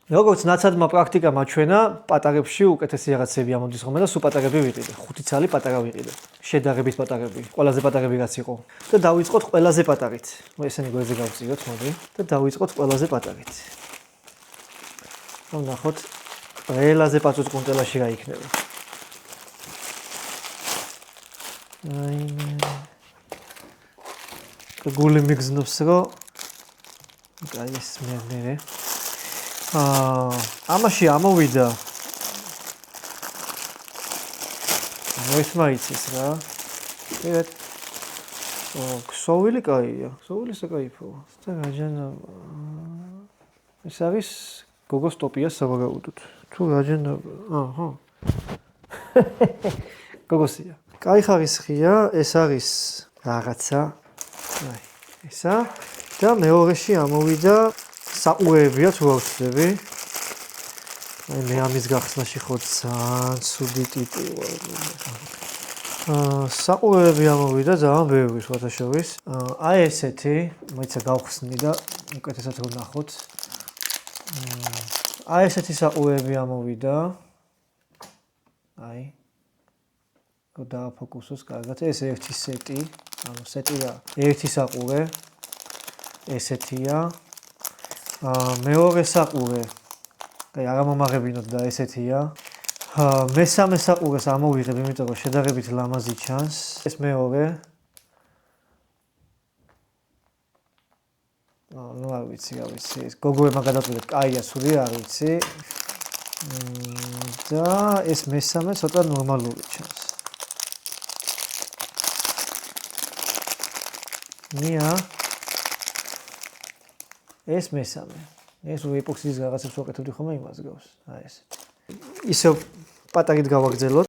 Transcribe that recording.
როგორც ნაცადმა პრაქტიკა მაჩვენა, პატარებში უკეთესი რაღაცები ამოდის ხოლმე და სულ პატარები ვიყიდე. 5 ცალი პატარა ვიყიდე. შედარებით პატარები, ყველაზე პატარები რაც იყო. და დავიწყოთ ყველაზე პატარით. ესენი გვერდზე გავწიოთ, მოდი. და დავიწყოთ ყველაზე პატარით. ვნახოთ ყველაზე პაწუწკუნტელაში რა იქნება. გული მიგზნობს რომ აი ეს მე ამაში ამოვიდა მოისმაიცის რა ეგეთ ქსოვილი კაია ქსოვილი საკაიფოა და რაჯანობა ეს არის გოგოს ტოპიას სავარაუდოდ თუ რაჯანობა აჰა გოგოსია კაი ხარისხია ეს არის რაღაცა აი ესა და მეორეში ამოვიდა საყურეებია თუ არ ვცდები. აი მე ამის გახსნაში ხო ძალიან ცუდი ტიპი ვარ. საყურეები ამოვიდა ძალიან ბევრი შუათაშორის. აი ესეთი, მოიცა გავხსნი და უკეთესად რომ ნახოთ. აი ესეთი საყურეები ამოვიდა. აი რო დააფოკუსოს კარგად. ეს ერთი სეტი, ანუ სეტი რა. ერთი საყურე ესეთია. მეორე საყურე. აი არ მომაღებინოთ და ესეთია. მესამე საყურეს ამოვიღებ, იმიტომ რომ შედარებით ლამაზი ჩანს. ეს მეორე. ნუ არ ვიცი, რა ვიცი. ეს გოგოებმა გადავწყვიტეთ, კაია სული არ ვიცი. და ეს მესამე ცოტა ნორმალური ჩანს. ნია ეს მესამე. ეს ეპოქსიდის რაღაცებს ვაკეთებდი ხოლმე იმას გავს. აი ესეთი. ისევ პატარით გავაგრძელოთ.